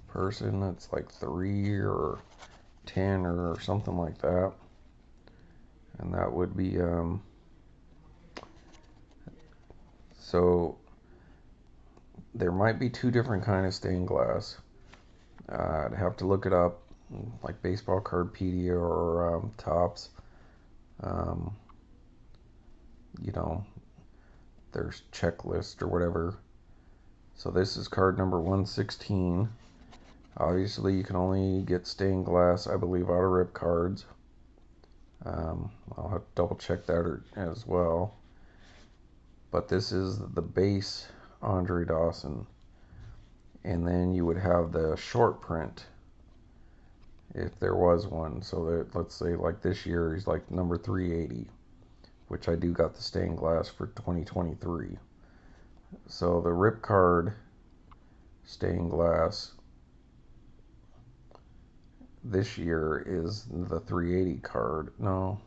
person. It's like 3 or 10 or something like that. And that would be so there might be 2 different kind of stained glass. I'd have to look it up, like Baseball Cardpedia or Topps. You know, there's checklist or whatever. So this is card number 116. Obviously, you can only get stained glass, I believe, out of rip cards. I'll have to double check that as well. But this is the base Andre Dawson. And then you would have the short print, if there was one. So that, let's say like this year, he's like number 380, which I do got the stained glass for 2023. So the rip card stained glass this year is the 380 card. No,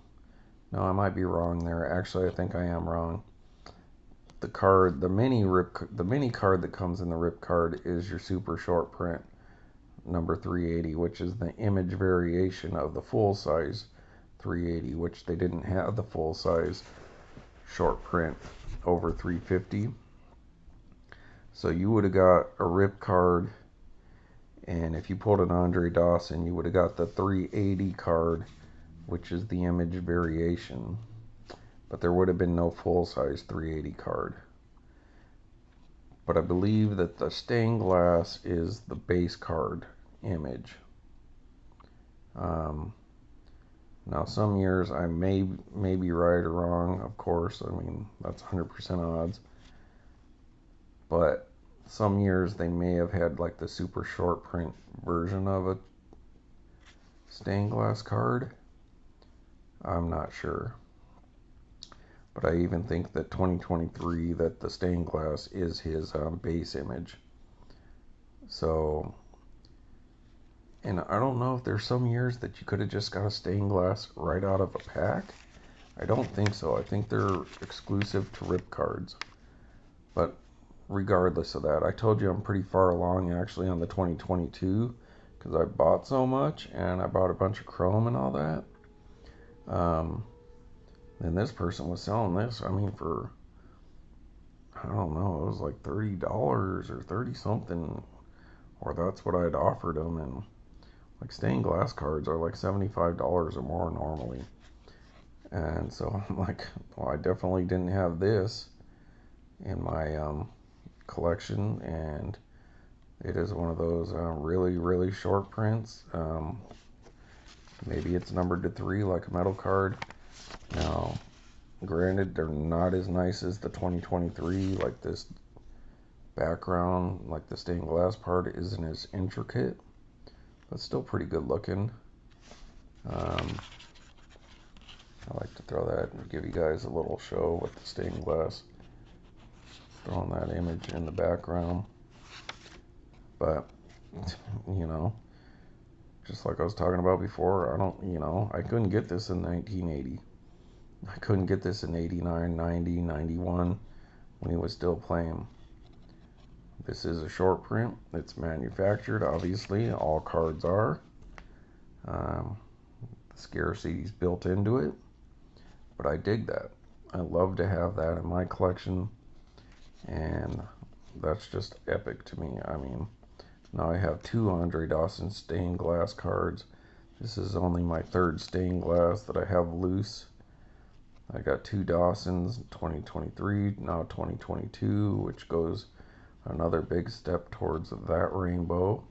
I might be wrong there. Actually, I think I am wrong. The card, the mini card that comes in the rip card is your super short print number 380, which is the image variation of the full size 380, which they didn't have the full size short print over 350. So you would have got a rip card, and if you pulled an Andre Dawson, you would have got the 380 card, which is the image variation. But there would have been no full-size 380 card. But I believe that the stained glass is the base card image. Now some years I may be right or wrong, of course. I mean, that's 100% odds. But some years they may have had like the super short print version of a stained glass card. I'm not sure. But I even think that 2023, that the stained glass is his base image. So, and I don't know if there's some years that you could have just got a stained glass right out of a pack. I don't think so. I think they're exclusive to rip cards. But regardless of that, I told you I'm pretty far along actually on the 2022 because I bought so much and I bought a bunch of chrome and all that. And this person was selling this, I mean, for, I don't know, it was like $30 or 30 something, or that's what I had offered them. And like stained glass cards are like $75 or more normally. And so I'm like, well, I definitely didn't have this in my collection, and it is one of those really, really short prints. Maybe it's numbered to 3 like a metal card. Now, granted, they're not as nice as the 2023, like this background, like the stained glass part isn't as intricate, but still pretty good looking. I like to throw that and give you guys a little show with the stained glass. Throwing that image in the background. But, you know, just like I was talking about before, I couldn't get this in 1980. I couldn't get this in 89, 90, 91 when he was still playing. This is a short print. It's manufactured, obviously. All cards are. The scarcity's built into it. But I dig that. I love to have that in my collection. And that's just epic to me. I mean, now I have 2 Andre Dawson stained glass cards. This is only my 3rd stained glass that I have loose. I got 2 Dawsons, 2023, now 2022, which goes another big step towards that rainbow.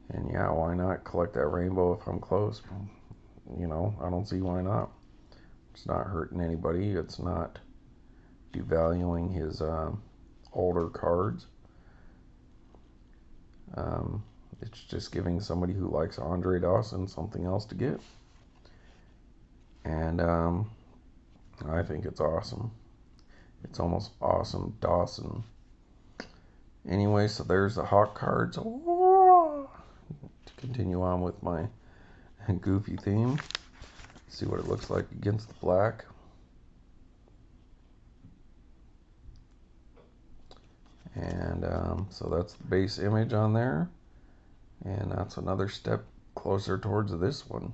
And yeah, why not collect that rainbow if I'm close? You know, I don't see why not. It's not hurting anybody. It's not devaluing his older cards. It's just giving somebody who likes Andre Dawson something else to get. And I think it's awesome. It's almost awesome Dawson. Anyway, so there's the Hawk cards. To continue on with my Goofy theme. See what it looks like against the black. And so that's the base image on there. And that's another step closer towards this one.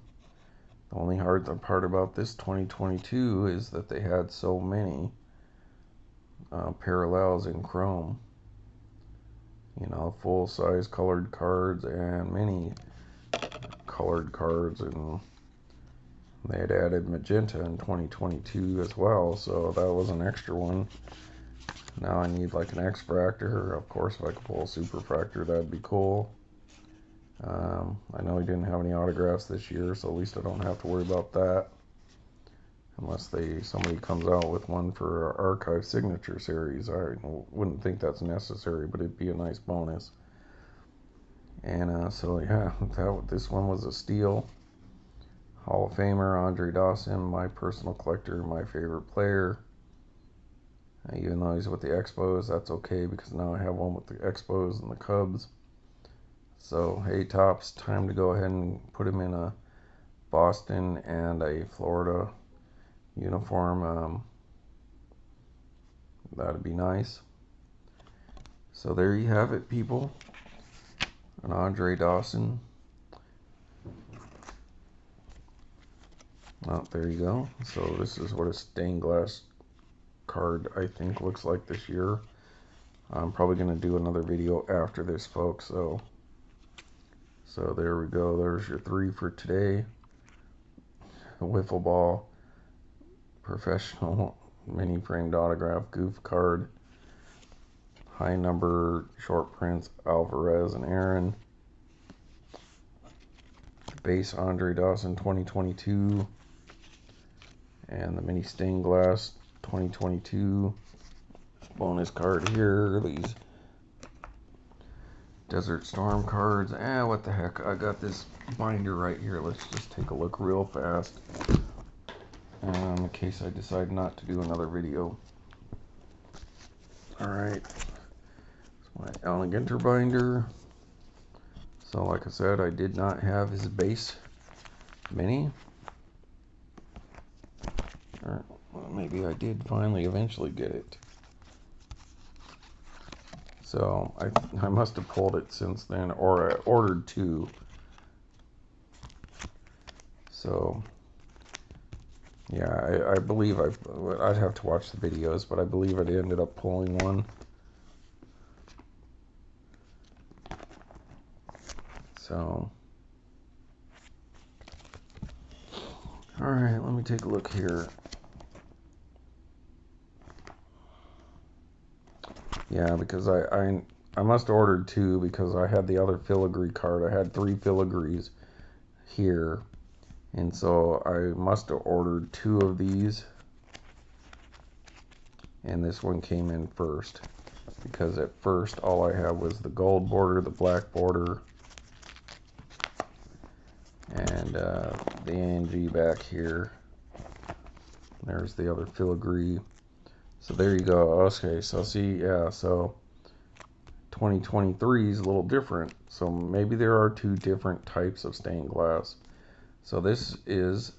The only hard part about this 2022 is that they had so many parallels in chrome. You know, full-size colored cards and many colored cards, and they had added magenta in 2022 as well, so that was an extra one. Now I need like an X-fractor. Of course, if I could pull a superfractor, that'd be cool. I know he didn't have any autographs this year, so at least I don't have to worry about that. Unless somebody comes out with one for our archive signature series. I wouldn't think that's necessary, but it'd be a nice bonus. And so yeah, this one was a steal. Hall of Famer Andre Dawson, my personal collector, my favorite player. Even though he's with the Expos, that's okay because now I have one with the Expos and the Cubs. So, hey Topps, time to go ahead and put him in a Boston and a Florida uniform. That'd be nice. So there you have it, people. An Andre Dawson. Oh, there you go. So this is what a stained glass card I think looks like this year. I'm probably going to do another video after this, folks. So there we go. There's your 3 for today. A wiffle ball, professional mini framed autograph goof card, high number short prints Alvarez and Aaron, base Andre Dawson 2022, and the mini stained glass 2022 bonus card here. These Desert Storm cards. What the heck, I got this binder right here. Let's just take a look real fast in case I decide not to do another video. Alright, it's my Allen Ginter binder. So like I said, I did not have his base mini. Or well, maybe I did finally eventually get it. So I must have pulled it since then, or I ordered 2. So yeah, I believe I'd have to watch the videos, but I believe I ended up pulling one. So, all right, let me take a look here. Yeah, because I must have ordered 2 because I had the other filigree card. I had 3 filigrees here, and so I must have ordered 2 of these, and this one came in first, because at first all I had was the gold border, the black border, and the ANG back here. There's the other filigree. So there you go. Okay, so see, yeah, so 2023 is a little different. So maybe there are 2 different types of stained glass. So this is,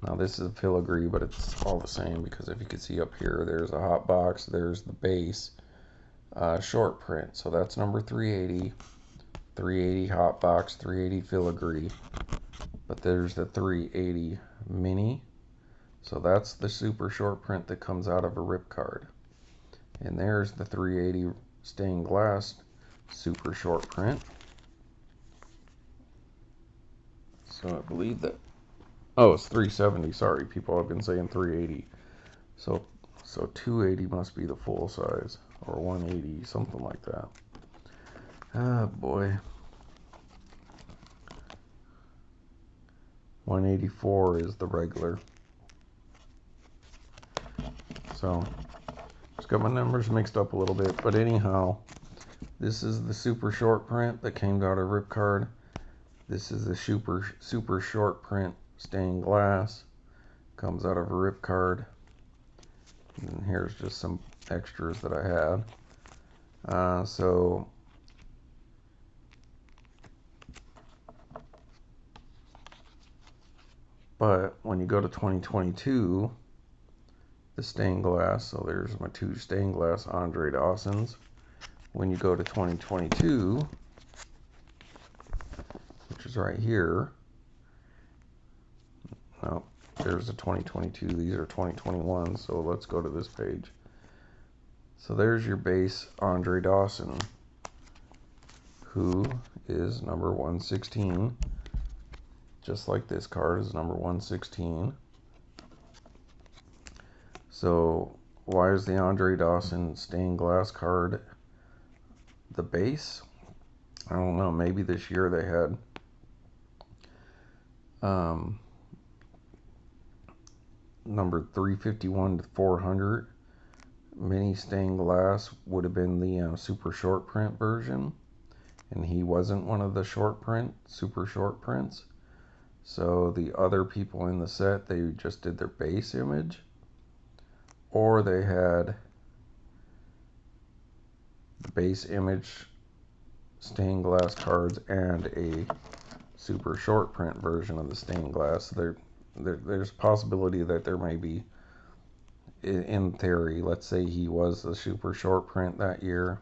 now this is a filigree, but it's all the same, because if you can see up here, there's a hot box, there's the base short print. So that's number 380, 380 hot box, 380 filigree. But there's the 380 mini. So that's the super short print that comes out of a rip card. And there's the 380 stained glass super short print. So I believe that, oh, it's 370. Sorry, people have been saying 380. So 280 must be the full size, or 180, something like that. Ah, boy. 184 is the regular. So just got my numbers mixed up a little bit, but anyhow, this is the super short print that came out of rip card. This is the super short print stained glass, comes out of a rip card. And here's just some extras that I had. But when you go to 2022, the stained glass, so there's my 2 stained glass Andre Dawsons. When you go to 2022, which is right here, no, there's a 2022, these are 2021, so let's go to this page. So there's your base Andre Dawson, who is number 116, just like this card is number 116. So why is the Andre Dawson stained glass card the base? I don't know, maybe this year they had number 351 to 400 mini stained glass would have been the super short print version, and he wasn't one of the super short prints. So the other people in the set, they just did their base image, or they had the base image stained glass cards and a super short print version of the stained glass. There's a possibility that there may be, in theory, let's say he was the super short print that year.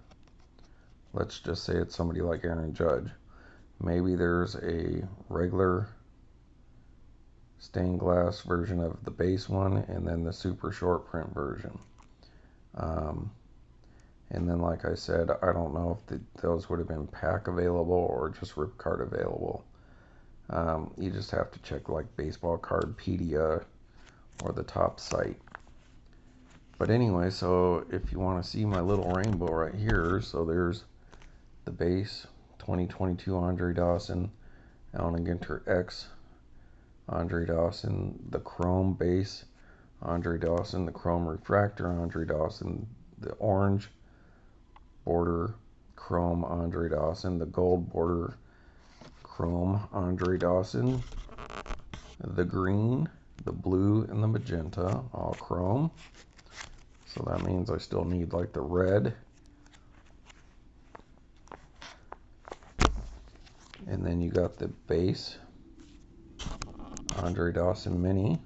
Let's just say it's somebody like Aaron Judge. Maybe there's a regular stained glass version of the base one, and then the super short print version. And then, like I said, I don't know if those would have been pack available or just rip card available. You just have to check like Baseball Cardpedia or the top site. But anyway, so if you want to see my little rainbow right here, so there's the base 2022 Andre Dawson, Allen Ginter X Andre Dawson, the chrome base Andre Dawson, the chrome refractor Andre Dawson, the orange border chrome Andre Dawson, the gold border chrome Andre Dawson, the green, the blue, and the magenta, all chrome. So that means I still need like the red. And then you got the base Andre Dawson Mini.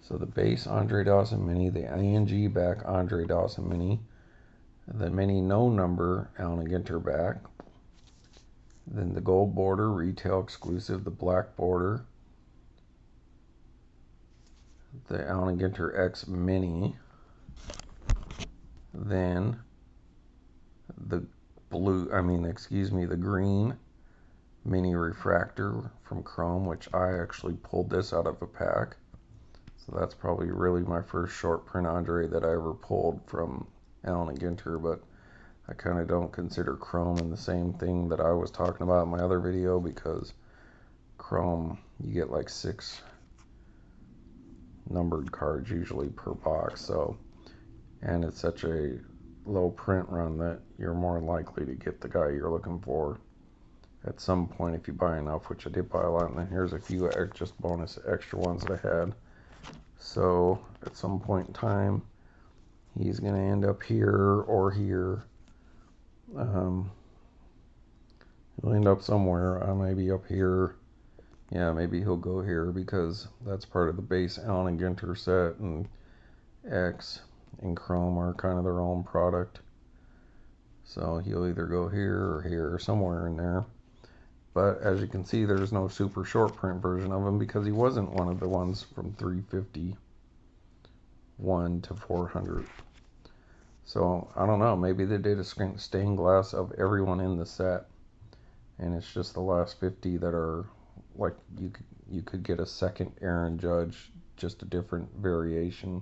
So the base Andre Dawson Mini, the ANG back Andre Dawson Mini, the Mini no number Allen Ginter back, then the gold border retail exclusive, the black border, the Allen Ginter X Mini, then the the green Mini refractor from Chrome, which I actually pulled this out of a pack. So that's probably really my first short print Andre that I ever pulled from Allen Ginter, but I kind of don't consider Chrome in the same thing that I was talking about in my other video, because Chrome, you get like 6 numbered cards usually per box, so, and it's such a low print run that you're more likely to get the guy you're looking for at some point if you buy enough, which I did buy a lot. And then here's a few just bonus extra ones that I had. So at some point in time, he's going to end up here or here. He'll end up somewhere. I may be up here. Yeah, maybe he'll go here because that's part of the base Allen Ginter set, and X and Chrome are kind of their own product. So he'll either go here or somewhere in there. But as you can see, there's no super short print version of him because he wasn't one of the ones from 351 to 400. So I don't know, maybe they did a stained glass of everyone in the set, and it's just the last 50 that are like, you could get a second Aaron Judge, just a different variation,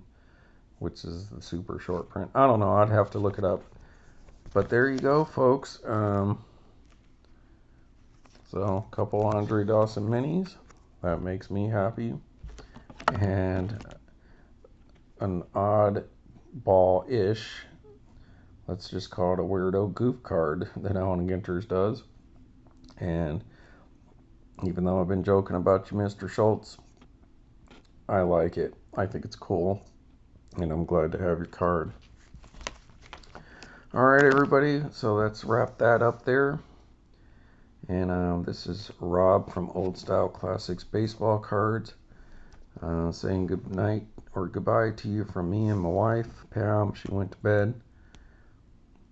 which is the super short print. I don't know, I'd have to look it up. But there you go, folks. So a couple Andre Dawson Minis, that makes me happy, and an odd ball-ish, let's just call it a weirdo goof card that Allen Ginter's does. And even though I've been joking about you, Mr. Schultz, I like it. I think it's cool, and I'm glad to have your card. Alright, everybody, so let's wrap that up there. And this is Rob from Old Style Classics Baseball Cards, saying good night or goodbye to you from me and my wife, Pam. She went to bed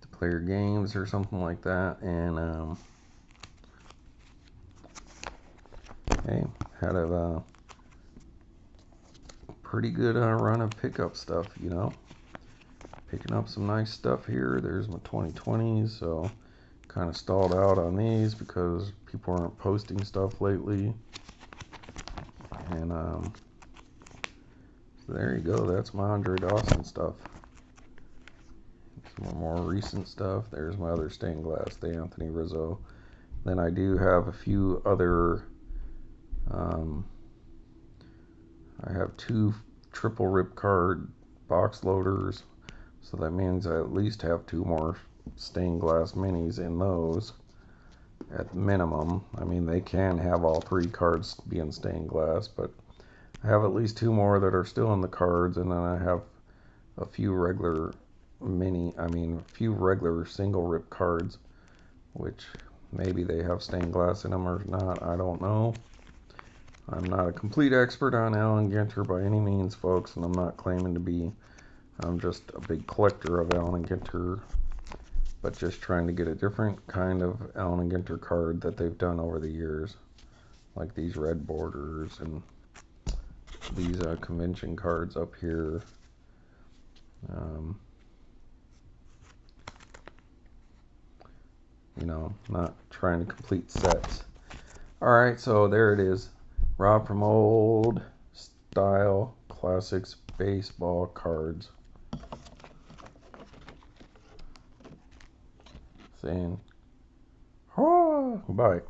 to play her games or something like that, and hey, had a pretty good run of pickup stuff, you know. Picking up some nice stuff here. There's my 2020s, so kind of stalled out on these because people aren't posting stuff lately. And so there you go, that's my Andre Dawson stuff. Some more recent stuff. There's my other stained glass, the Anthony Rizzo. Then I do have a few other, I have 2 triple rip card box loaders, so that means I at least have 2 more stained glass minis in those at minimum. I mean, they can have all 3 cards be in stained glass, but I have at least 2 more that are still in the cards, and then I have a few regular single rip cards, which maybe they have stained glass in them or not, I don't know. I'm not a complete expert on Allen Ginter by any means, folks, and I'm not claiming to be. I'm just a big collector of Allen Ginter, but just trying to get a different kind of Allen Ginter card that they've done over the years, like these red borders and these convention cards up here. You know, not trying to complete sets. Alright, so there it is. Rob from Old Style Classics Baseball Cards. Saying, bye.